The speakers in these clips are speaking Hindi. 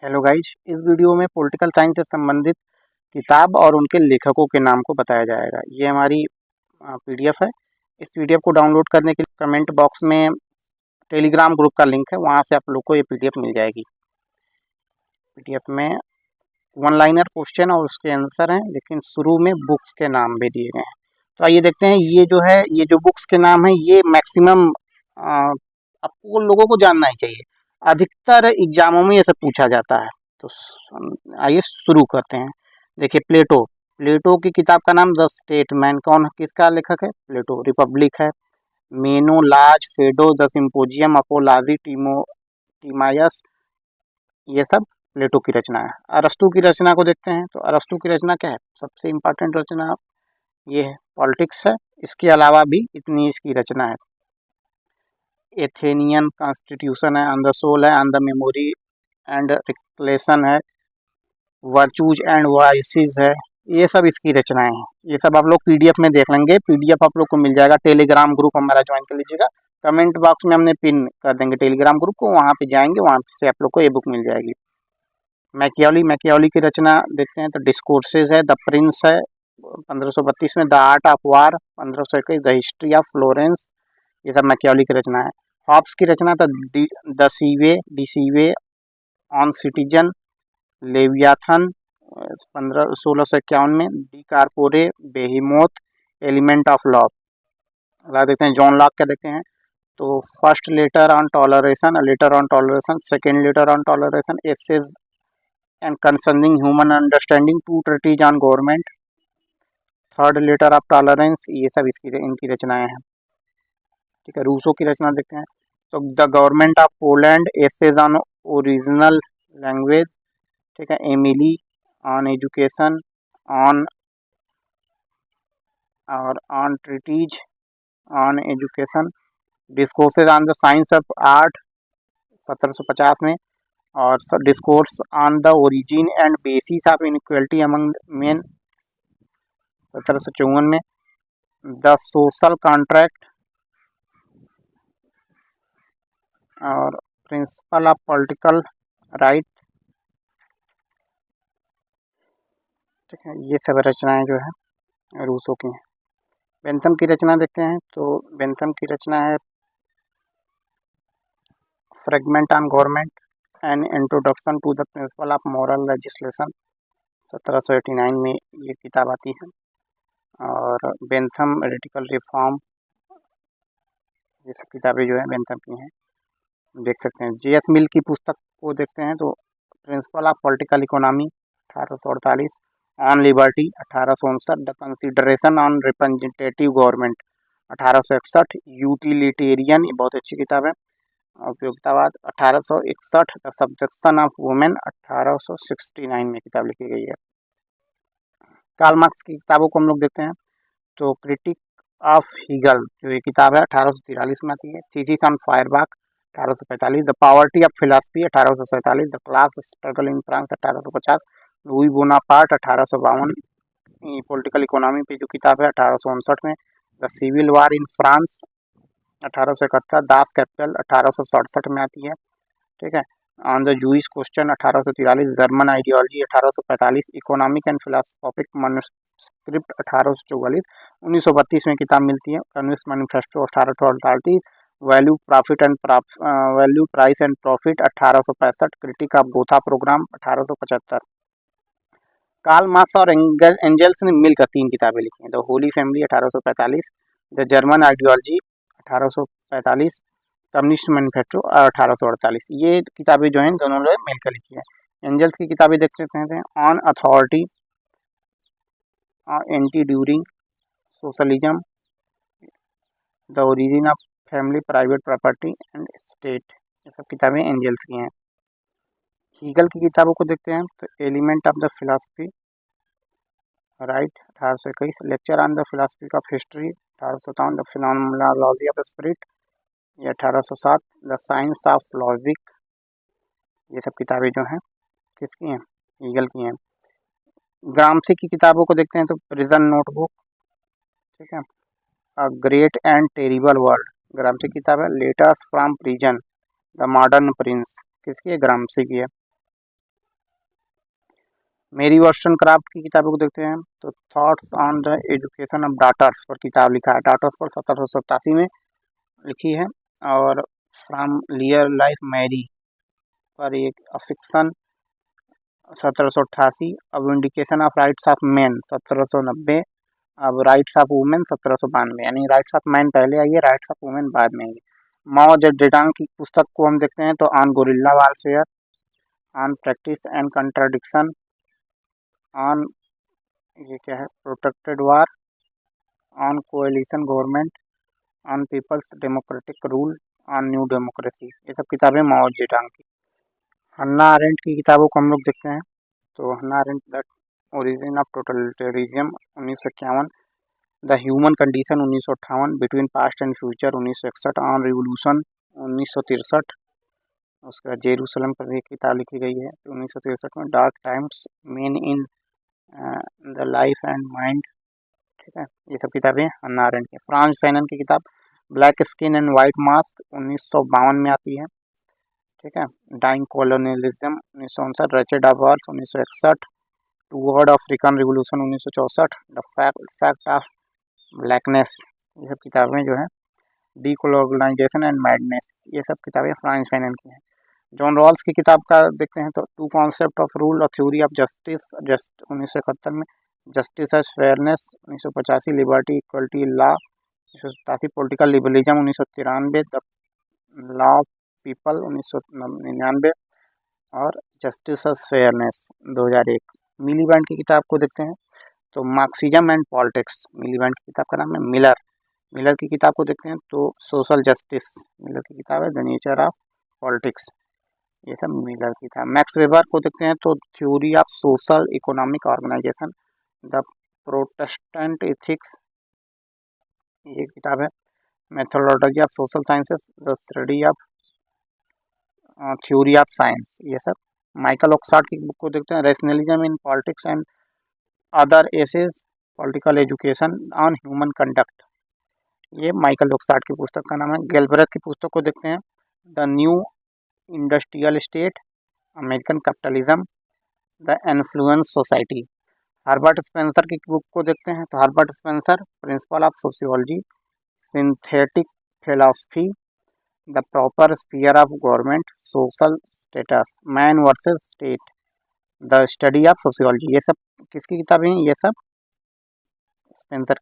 हेलो गाइज, इस वीडियो में पॉलिटिकल साइंस से संबंधित किताब और उनके लेखकों के नाम को बताया जाएगा। ये हमारी पीडीएफ है। इस पीडीएफ को डाउनलोड करने के लिए कमेंट बॉक्स में टेलीग्राम ग्रुप का लिंक है, वहाँ से आप लोग को ये पीडीएफ मिल जाएगी। पीडीएफ में वन लाइनर क्वेश्चन और उसके आंसर हैं, लेकिन शुरू में बुक्स के नाम भी दिए गए हैं। तो आइए देखते हैं, ये जो बुक्स के नाम हैं ये मैक्सिमम आपको लोगों को जानना ही चाहिए। अधिकतर एग्जामों में ये सब पूछा जाता है। तो आइए शुरू करते हैं। देखिए, प्लेटो की किताब का नाम द स्टेटमैन, किसका लेखक है? प्लेटो। रिपब्लिक है, मेनोलाज, फेडो, द सिम्पोजियम, अपोलाजी, टीमायस, ये सब प्लेटो की रचना है। अरस्तु की रचना को देखते हैं। तो अरस्तु की रचना क्या है? सबसे इम्पोर्टेंट रचना ये है, पॉलिटिक्स है। इसके अलावा भी इतनी इसकी रचना है। एथेनियन कॉन्स्टिट्यूशन है, ऑन द सोल है, ऑन द मेमोरी एंड रिक्लेशन है, वर्चूज एंड वाइसिस है। ये सब इसकी रचनाएं हैं। ये सब आप लोग पीडीएफ में देख लेंगे। पीडीएफ आप लोग को मिल जाएगा। टेलीग्राम ग्रुप हमारा ज्वाइन कर लीजिएगा। कमेंट बॉक्स में हमने पिन कर देंगे टेलीग्राम ग्रुप को, वहाँ पे जाएंगे, वहाँ से आप लोग को ये बुक मिल जाएगी। मैकियावली की रचना देखते हैं। तो डिस्कोर्सेज है, द प्रिंस है 1532 में, the art of war 1521, the history of Florence, ये सब मैकियावली की रचना है। हॉब्स की रचना था द सीवे ऑन सिटीजन, लेवियाथन 1651 में, डी कारपोरे, बेहीमोथ, एलिमेंट ऑफ लॉ। अगला देखते हैं, जॉन लॉक क्या देखते हैं। तो first letter on toleration, second letter on toleration, essays and concerning human understanding, two treatise on government, third letter of tolerance, ये सब इनकी रचनाएं हैं। ठीक है, रूसो की रचना देखते हैं। तो the government of Poland, essays on original language, ठीक है, एमिली ऑन एजुकेशन, ऑन और on treatise on education, discourses on the science of art 1750 में, और discourse on the origin and basis of inequality among men 1754 में, द सोशल कॉन्ट्रैक्ट और प्रिंसिपल ऑफ पॉलिटिकल राइट। ठीक है, ये सब रचनाएं जो है रूसो की हैं। बेंथम की रचना देखते हैं। तो बेंथम की रचना है fragment on government and introduction to the principle of moral legislation 1789 में ये किताब आती है। और बेंथम रेडिकल रिफॉर्म, ये सब किताबें जो है बेंथम की हैं, देख सकते हैं। जे एस मिल की पुस्तक को देखते हैं। तो principal of political economy 1848, on liberty 1859, the consideration on representative government 1861, utilitarian, ये बहुत अच्छी किताब है, उपयोगितावाद 1861, द सब्जेक्शन ऑफ वुमेन 1869 में किताब लिखी गई है। कार्ल मार्क्स की किताबों को हम लोग देखते हैं। तो क्रिटिक ऑफ हीगल, जो ये किताब है 1843 में आती है। Thesis on Feuerbach 1845, the poverty of philosophy 1847, the class struggle in France 1850, Louis Bonaparte 1852, political economy पे जो किताब है 1859 में, the civil war in France 1871, Das Capital 1867 में आती है। ठीक है, on the Jewish question 1843, German ideology 1845, economic and philosophic manuscript 1844, 1932 में किताब मिलती है। Communist manifesto 1848, value price and profit 1865, critic of Gotha programme 1875। Karl Marx और एंजल्स ने मिलकर 3 किताबें लिखी हैं। The holy family 1845, the German ideology 1845, communist manifesto 1848। ये किताबें जो हैं दोनों लोग मिलकर लिखी है। एंजल्स की किताबें देख सकते हैं। On authority, anti during socialism, the origin of family, private property and state, ये सब किताबें एंजल्स की हैं। हीगल की किताबों को देखते हैं। तो element of the philosophy right 1821, lecture on the philosophy of history 1857, the phenomenology of the spirit, ये 1807, द साइंस ऑफ लॉजिक, ये सब किताबें जो हैं किसकी हैं? हीगल की हैं। ग्रामसी की किताबों को देखते हैं। तो प्रिजन नोटबुक, ठीक है, a great and terrible world, Gramsci की किताब है। Letters from prison, the modern prince, किसकी है? ग्रामसी की है। मेरी वर्स्टनक्राफ्ट की किताबों को देखते हैं तो thoughts on the education of daughters पर किताब लिखा है, डाटर्स पर 1787 में लिखी है। और फ्रॉम लियर लाइफ मैरी पर एक अफिक्सन 1788। अब indication of rights of man 1790। अब राइट्स ऑफ वुमेन 1792, यानी राइट्स ऑफ मैन पहले आई है, राइट्स ऑफ वुमेन बाद में आई है। माओ जेडोंग की पुस्तक को हम देखते हैं तो on gorilla warfare, on practice and contradiction, on ये क्या है protected war, on coalition government, on people's democratic rule, on new democracy, ये सब किताबें माओ जेडोंग की। हन्ना अरेंट की किताबों को हम लोग देखते हैं तो Hannah Arendt the origin of totalitarianism 1951, the human condition 1958, between past and future 1961, on revolution 1963। उसके बाद जेरूसलम पर भी एक किताब लिखी गई है 1963 में, dark times men in the life and mind. ठीक है, ये सब किताबें हन्ना अरेंट की। फ्रांस फैनन की किताब black skin and white mask 1952 में आती है। ठीक है, dying colonialism 1959, wretched of worlds 1961, toward African revolution 1964, the fact of blackness, ये सब किताबें जो है, डीकोलोनाइजेशन एंड मैडनेस, ये सब किताबें फ्रांस फैनन की हैं। जॉन रॉल्स की किताब का देखते हैं तो two concept of rule, a theory of justice, 1971 में, justice as fairness 1985, liberty equality law 1987, political liberalism 1993, the law of people 1999, और जस्टिस एज फेयरनेस 2001। मिलीबैंड की किताब को देखते हैं तो मार्क्सिज्म एंड पॉलिटिक्स, मिलीबैंड की किताब का नाम है मिलर। मिलर की किताब को देखते हैं तो सोशल जस्टिस, मिलर की किताब है द नेचर ऑफ पॉलिटिक्स, ये सब मिलर की था। मैक्स वेबर को देखते हैं तो theory of social economic organisation, the Protestant ethics, ये किताब है। Methodology of social sciences, the study of theory of science, ये सब। माइकल ऑक्सफोर्ड की बुक को देखते हैं, rationalism in politics and other essays, political education on human conduct, ये माइकल ऑक्सफोर्ड की पुस्तक का नाम है। गैल्ब्रेथ की पुस्तक को देखते हैं, the new industrial state, American capitalism, the influence society. Herbert Spencer की बुक को देखते हैं तो Herbert Spencer, principle of sociology, synthetic philosophy, the proper sphere of government, social status, man versus state, the study of sociology, ये सब किसकी किताबें हैं, ये सब स्पेंसर।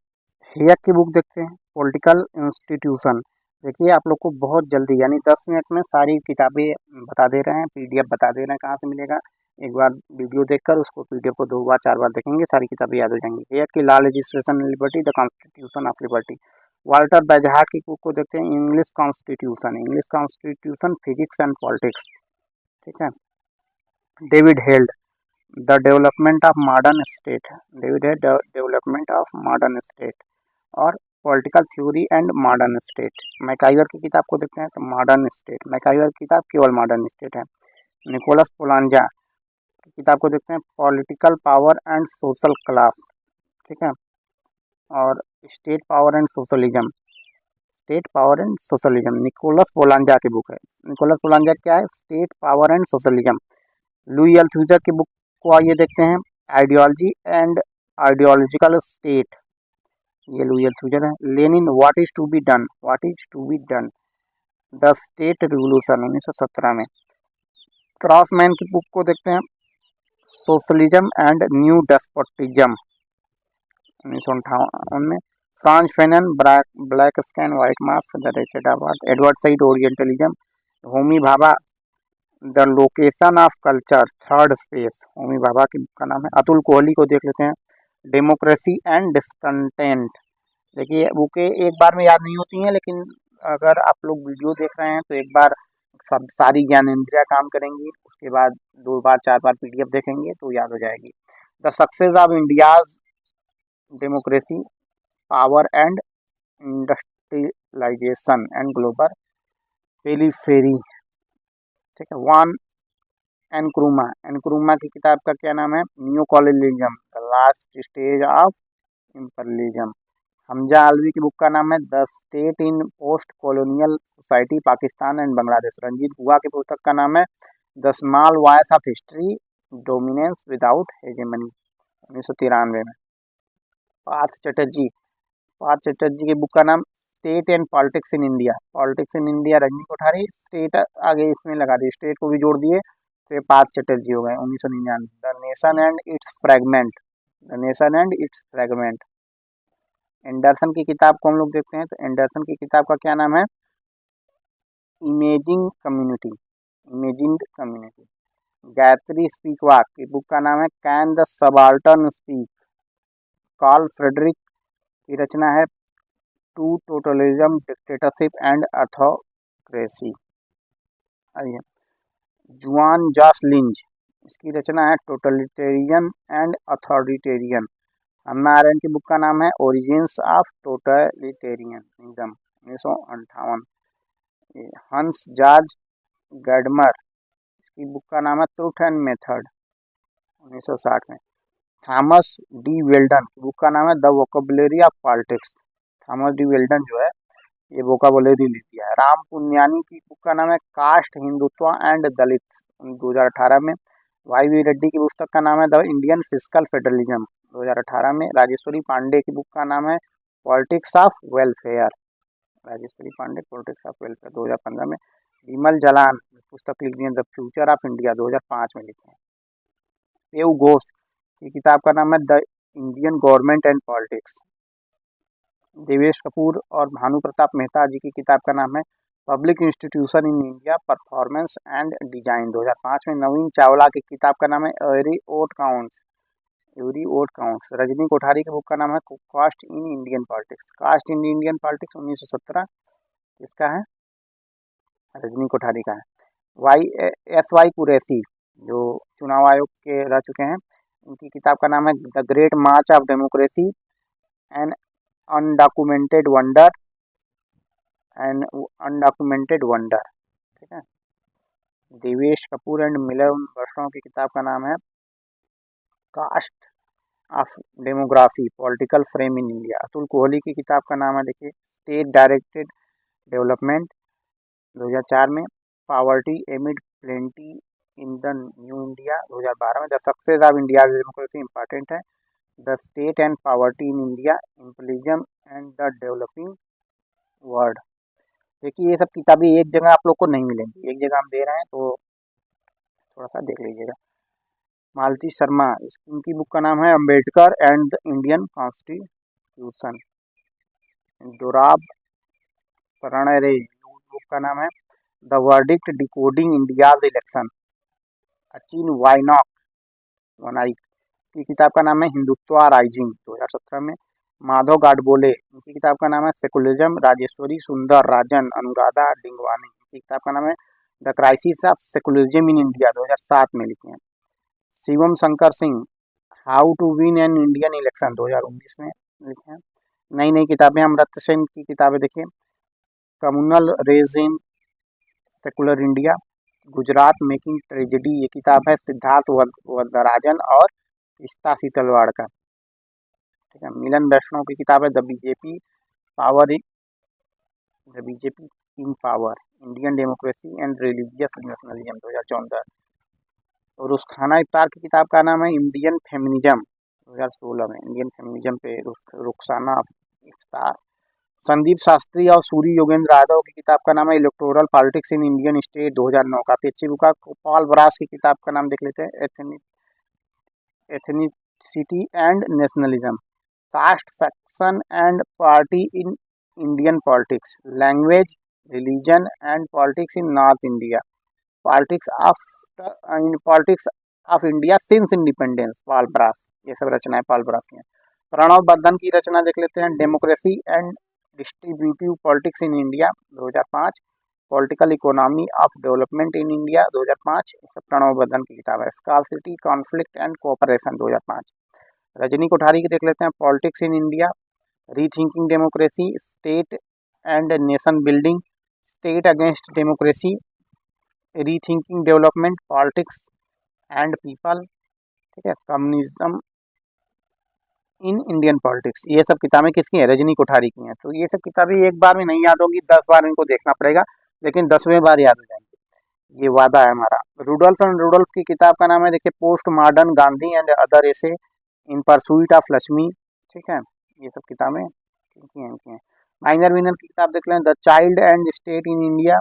हेयक की बुक देखते हैं, पॉलिटिकल इंस्टीट्यूशन। देखिए आप लोग को बहुत जल्दी यानी 10 मिनट में सारी किताबें बता दे रहे हैं, पीडीएफ बता दे रहे हैं कहाँ से मिलेगा। एक बार वीडियो देखकर उसको पीडीएफ को 2 बार 4 बार देखेंगे, सारी किताबें याद हो जाएंगी। हेयक की law, legislation and liberty, the constitution of liberty. Walter Bagehot की बुक को देखते हैं, English constitution, English constitution, physics and politics. ठीक है, David Held, the development of modern state, David Held, the development of modern state, और political theory and modern state. MacIver की किताब को देखते हैं तो मॉडर्न स्टेट, मैकाइवर की किताब केवल मॉडर्न स्टेट है। निकोलस पोलांजा की किताब को देखते हैं, political power and social class. ठीक है, और state power and socialism, state power and socialism, Nicholas Poulantzas की बुक है। निकोलस पोलांजा क्या है, state power and socialism. Louis Althusser की बुक को आइए देखते हैं, आइडियोलॉजी एंड आइडियोलॉजिकल स्टेट, ये लुई अल्थुजर है। Lenin, what is to be done, what is to be done, the state revolution 1917 में। क्रॉसमैन की बुक को देखते हैं, सोशलिज्म एंड न्यू डेस्पोटिज्म 1958 में। France Fanon, black scan white mask, the wretched of earth. Edward Said, orientalism. Homi Bhabha, the location of culture, third space, Homi Bhabha की बुक का नाम है। अतुल कोहली को देख लेते हैं, डेमोक्रेसी एंड डिस्कंटेंट। देखिए बुकें एक बार में याद नहीं होती हैं, लेकिन अगर आप लोग वीडियो देख रहे हैं तो एक बार सब सारी ज्ञानेंद्रियाँ काम करेंगी, उसके बाद 2 बार 4 बार पीडीएफ देखेंगे तो याद हो जाएगी। The success of India's democracy, power and industrialisation and global periphery. ठीक है, वन एनक्रूमा की किताब का क्या नाम है, new colonialism, the last stage of imperialism. Hamza Alavi की बुक का नाम है, the state in post colonial society, Pakistan and Bangladesh. Ranajit Guha की पुस्तक का नाम है, the small voice of history, dominance without hegemony 1993 में। पार्थ चटर्जी की बुक का नाम state and politics in India, politics in India Rajni Kothari, state आगे इसमें लगा दिए, स्टेट को भी जोड़ दिए तो ये पार्थ चटर्जी हो गए 1999। The nation and it's fragment, the nation and it's fragment. Anderson की किताब को हम लोग देखते हैं, तो एंडरसन की किताब का क्या नाम है, imaging community, imaging community. Gayatri Spivak की बुक का नाम है can the subaltern speak. Carl Friedrich की रचना है to totalism, dictatorship and autocracy. Juan Jose Linz, इसकी रचना है totalitarian and authoritarian. Hannah Arendt की बुक का नाम है ओरिजिन्स ऑफ टोटलिटेरियनिज्म 1958। हंस जॉर्ज गैडमर, इसकी बुक का नाम है ट्रूथ एंड मेथड 1960 में। थॉमस डी वेल्डन की बुक का नाम है the vocabulary of politics. Thomas D Weldon जो है ये वोकेबुलरी लिखी है। राम पुन्यानी की बुक का नाम है कास्ट, हिंदुत्व एंड दलित 2018 में। वाई वी रेड्डी की पुस्तक का नाम है द इंडियन फिस्कल फेडरलिज्म 2018 में। राजेश्वरी पांडे की बुक का नाम है politics of welfare, Rajeshwari Pande politics of welfare 2015 में। विमल जलान पुस्तक लिख दी है द फ्यूचर ऑफ इंडिया 2005 में लिखे हैं। पेव घोष की किताब का नाम है the Indian government and politics. Devesh Kapoor और भानु प्रताप मेहता जी की किताब का नाम है public institution in India performance and design 2005 में। नवीन चावला की किताब का नाम है every vote counts, every vote counts. Rajni Kothari की बुक का नाम है caste in Indian politics, caste in Indian politics 1917 इसका है, रजनी कोठारी का है। वाई कुरैशी जो चुनाव आयोग के रह चुके हैं, उनकी किताब का नाम है the great March of democracy and undocumented wonder, and undocumented wonder, ठीक है। देवेश कपूर एंड मिलन वर्षों की किताब का नाम है caste of demography political frame in India. Atul Kohli की किताब का नाम है देखिए स्टेट डायरेक्टेड डेवलपमेंट 2004 में। Poverty amid plenty in the new India 2012 में। The success of India democracy important है, the state and poverty in India, imperialism and the developing world. देखिए ये सब किताबें एक जगह आप लोग को नहीं मिलेंगी, एक जगह हम दे रहे हैं तो थोड़ा सा देख लीजिएगा। मालती शर्मा, इनकी बुक का नाम है Ambedkar and the Indian constitution. Dorab Prannoy book का नाम है the verdict decoding India's election. Achin Vanaik की किताब का नाम है हिंदुत्व राइजिंग 2017 में। माधव गाडबोले, इनकी किताब का नाम है सेकुलरिज्म। राजेश्वरी सुंदर राजन, अनुराधा डिंगवानी, इनकी किताब का नाम है the crisis of secularism in India 2007 में लिखे हैं। Shivam Shankar Singh, how to win an Indian election 2019 में लिखे हैं। नई नई किताबें अमृत सेन की किताबें देखिए communal regime secular India, Gujarat making tragedy, ये किताब है सिद्धार्थ वरदराजन और इस्ता शीतलवाड़ का, ठीक है। मिलन वैष्णव की किताब है the BJP in power, Indian democracy and religious nationalism 2014। और रुस्खाना इफ्तार की किताब का नाम है इंडियन फेमिनिज्म 2016 में, इंडियन फेमिनिज्म पे रुस्खाना इफ्तार। संदीप शास्त्री और सूरी योगेंद्र यादव की किताब का नाम है electoral politics in Indian state 2009, काफी अच्छी बुक है। पॉल ब्रास की किताब का नाम देख लेते हैं ethnicity and nationalism, caste faction and party in Indian politics, language religion and politics in North India, politics of India since independence, Paul Brass, ये सब रचनाएं पॉल ब्रास की हैं। प्रणव बर्धन की रचना देख लेते हैं democracy and distributive politics in India 2005, political economy of development in India 2005, सब प्रणव बर्धन की किताब है। Scarcity conflict and cooperation 2005। Rajni Kothari की देख लेते हैं politics in India, rethinking democracy, state and nation building, state against democracy, rethinking development, politics and people, ठीक है, कम्युनिज्म इन इंडियन पॉलिटिक्स। ये सब किताबें किसकी हैं, रजनी कोठारी की हैं। तो ये सब किताबें एक बार में नहीं याद होगी, 10 बार इनको देखना पड़ेगा, लेकिन 10वें बार याद हो जाएंगी। ये वादा है हमारा। रुडोल्फ एंड रुडोल्फ की किताब का नाम है देखिए post modern Gandhi and other essay in pursuit of Lakshmi. ठीक है, ये सब किताबें इनकी हैं। माइनर विनर की किताब देख लें, the child and state in India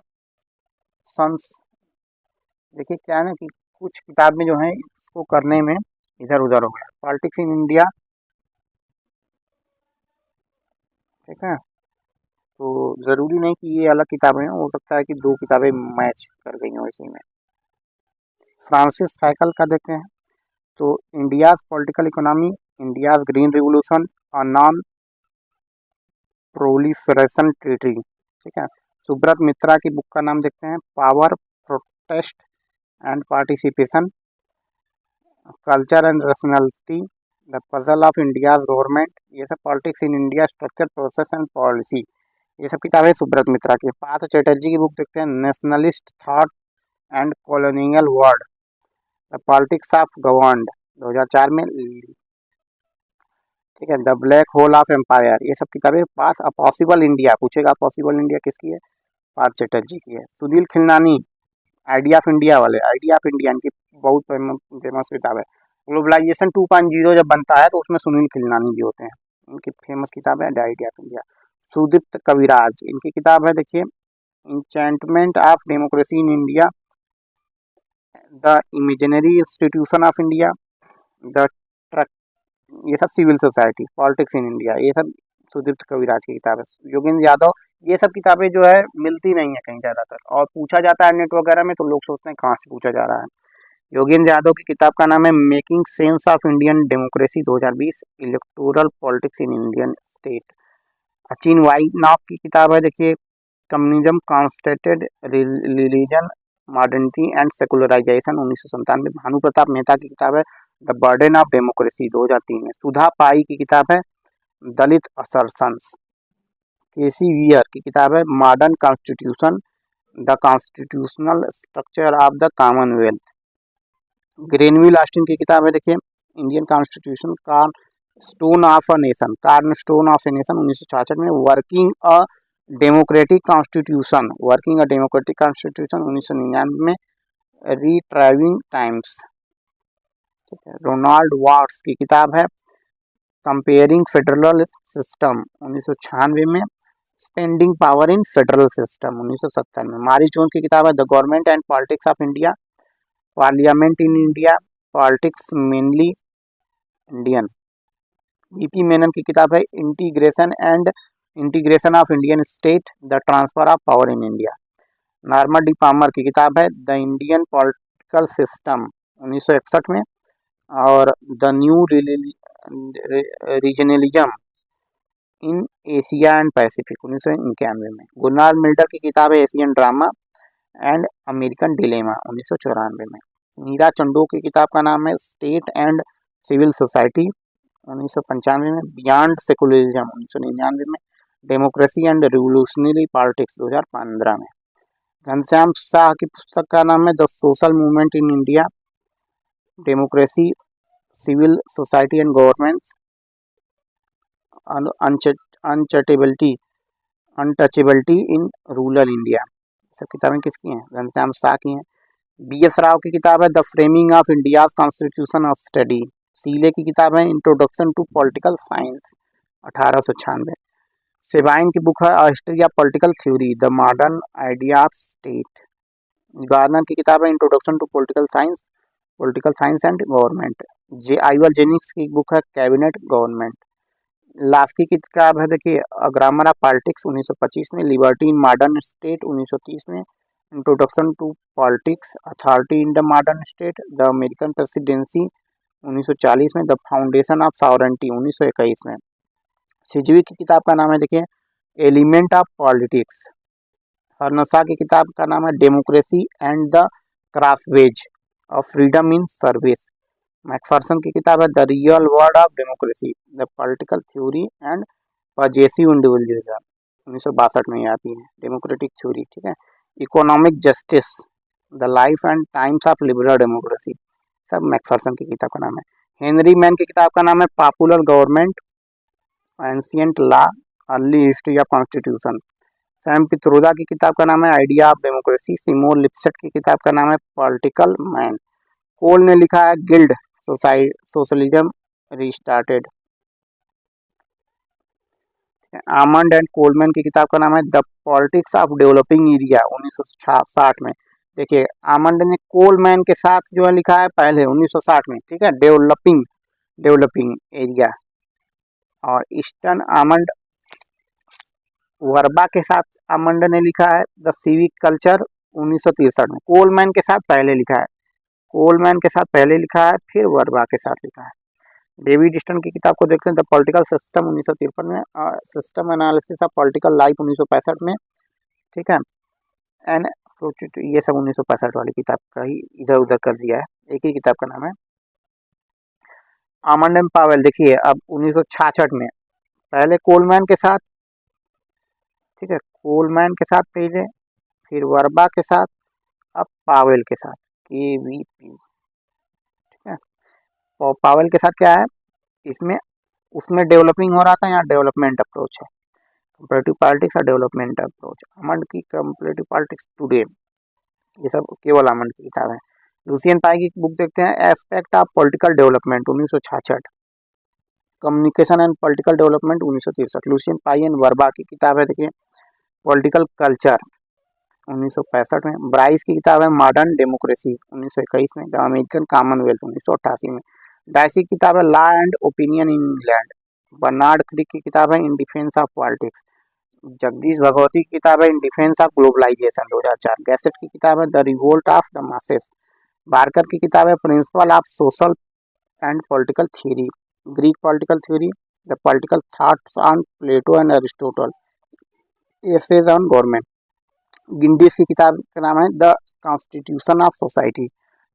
sons. देखिए क्या है ना कि कुछ किताबें जो हैं इसको करने में इधर उधर हो गया। पॉलिटिक्स इन इंडिया, ठीक है, तो ज़रूरी नहीं कि ये अलग किताबें हैं, हो सकता है कि दो किताबें मैच कर गई हों इसी में। फ्रांसिस फैकल का देखते हैं, तो India's political economy, India's green revolution और नॉन प्रोलिफरेशन ट्रीटी। ठीक है, सुब्रत मित्रा की बुक का नाम देखते हैं, power, protest and participation, culture and rationality, the puzzle of India's government, ये सब politics in India, structure process and policy, ये सब किताबें सुब्रत मित्रा की। पार्थ चैटर्जी की बुक देखते हैं, nationalist thought and colonial world, the politics of governed, 2004 में। ठीक है, the black hole of empire, ये सब किताबें। पास अ पॉसिबल इंडिया, पूछेगा पॉसिबल इंडिया किसकी है, पार्थ चैटर्जी की है। Sunil Khilnani, idea of India वाले, आइडिया ऑफ इंडिया इनकी बहुत फेमस किताब है। ग्लोबलाइजेशन 2.0 जब बनता है तो उसमें सुनील खिलनानी भी होते हैं, इनकी फेमस किताब है the idea of India. Sudipta Kaviraj, इनकी किताब है देखिए enchantment of democracy in India, the imaginary institution of India, the truck, ये सब civil society, politics in India, ये सब सुदीप्त कविराज की किताब है। योगेंद्र यादव, ये सब किताबें जो है मिलती नहीं है कहीं ज़्यादातर, और पूछा जाता है नेट वगैरह में तो लोग सोचते हैं कहाँ से पूछा जा रहा है। योगेंद्र यादव की किताब का नाम है making sense of Indian democracy 2020, electoral politics in Indian state. Achin Vanaik की किताब है देखिए communism, contested religion, modernity and secularisation 1997। Bhanu Pratap Mehta की किताब है द बर्डन ऑफ डेमोक्रेसी 2003 में। सुधा पाई की किताब है दलित असर्शंस। केसी वियर की किताब है modern constitution, the constitutional structure of the Commonwealth. Granville Austin की किताब है देखिए Indian constitution corn stone of a nation, corn stone of a nation 1966 में। Working a democratic constitution, working a democratic constitution 1999 में। रीट्राइविंग टाइम्स, ठीक है। रोनाल्ड वाट्स की किताब है कंपेयरिंग फेडरल सिस्टम 1996 में। Standing power in federal system 1970 में। मारिस जोन्स की किताब है the government and politics of India, parliament in India, politics mainly Indian. EP Menon की किताब है integration of Indian state, the transfer of power in India. Norman D Palmer की किताब है द इंडियन पॉलिटिकल सिस्टम 1961 में, और the new regionalism in Asia and Pacific 1991 में। गुरनाल मिल्टन की किताब है Asian drama and American dilemma 1994 में। नीरा चंडो की किताब का नाम है स्टेट एंड सिविल सोसाइटी 1995 में। बियॉन्ड सेकुलरिज्म 1999 में। डेमोक्रेसी एंड रिवोल्यूशनरी पॉलिटिक्स 2015 में। घनश्याम शाह की पुस्तक का नाम है the social movement in India, democracy, civil society and governments, untouchability in rural India. सब किताबें किसकी हैं, घनश्याम शाह की हैं। बी एस राव की किताब है the framing of India's constitution study. Seeley की किताब है introduction to political science 1896। Sabine की बुक है history of political theory, the modern idea of state. Garner की किताब है introduction to political science and government. Ivor Jennings की बुक है कैबिनेट गवर्नमेंट। लास्की की किताब है देखिए ग्रामर ऑफ पॉलिटिक्स 1925 में। लिबर्टी इन मॉडर्न स्टेट 1930 में। Introduction to politics, authority in the modern state, the American presidency 1940 में। द फाउंडेशन ऑफ सॉवरेंटी 1921 में। सिजवी की किताब का नाम है देखिए एलिमेंट ऑफ पॉलिटिक्स। हरनसा की किताब का नाम है democracy and the crossways of freedom in service. Macpherson की किताब है the real world of democracy, the political theory and possessive individualism 1962 में आती है डेमोक्रेटिक थ्योरी, ठीक है। Economic justice, the life and times of liberal democracy, सब मैकफर्सन की किताब का नाम है। हेनरी मैन की किताब का नाम है popular government, ancient law, early history of constitution. Sam Pitroda की किताब का नाम है idea of democracy. Simon Lipset की किताब का नाम है पॉलिटिकल मैन। कोल ने लिखा है guild socialism restarted. Almond and Colman की किताब का नाम है the politics of developing area 1960 में। देखिए आमंड ने कोलमैन के साथ जो है लिखा है पहले 1960 में, ठीक है, डेवलपिंग एरिया। और ईस्टर्न आमंड वर्बा के साथ आमंड ने लिखा है द सिविक कल्चर 1963 में। कोलमैन के साथ पहले लिखा है, कोलमैन के साथ पहले लिखा है, फिर वर्बा के साथ लिखा है। डेविड ईस्टर्न की किताब को देखते हैं द पॉलिटिकल सिस्टम 1953 में और system analysis of political life 1965 में, ठीक है। एंड ये सब 1965 वाली किताब का ही इधर उधर कर दिया है, एक ही किताब का नाम है। आमंड एंड पावेल देखिए अब 1966 में, पहले कोलमैन के साथ, ठीक है, कोलमैन के साथ पहले, फिर वर्बा के साथ, अब पावेल के साथ, KVP, ठीक है। और पावेल के साथ क्या है इसमें, उसमें डेवलपिंग हो रहा था, यहाँ डेवलपमेंट अप्रोच है, कंपैरेटिव पॉलिटिक्स और डेवलपमेंट अप्रोच। आमंड की कंपैरेटिव पॉलिटिक्स टुडे, ये सब केवल आमंड की किताब है। लुसियन पाई की बुक देखते हैं aspect of political development 1966, communication and political development 1963। Lucian pi and Verba की किताब है देखिए पॉलिटिकल कल्चर 1965 में। ब्राइस की किताब है मॉडर्न डेमोक्रेसी 1921 में। द अमेरिकन कॉमनवेल्थ 1988 में। डायसी की किताब है law and opinion in England. Bernard Crick की किताब है in defence of politics. Jagdish Bhagwati की किताब है in defence of globalisation 2004। Gasset की किताब है the revolt of the masses. Barker की किताब है principle of social and political theory, Greek political theory, the political thoughts on Plato and Aristotle, essays on government. गिंडिस की किताब का नाम है द कॉन्स्टिट्यूशन ऑफ सोसाइटी।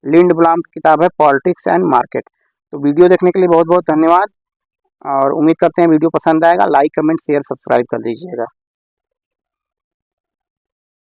लिंड ब्लॉम की किताब है पॉलिटिक्स एंड मार्केट। तो वीडियो देखने के लिए बहुत बहुत धन्यवाद और उम्मीद करते हैं वीडियो पसंद आएगा। लाइक कमेंट शेयर सब्सक्राइब कर दीजिएगा।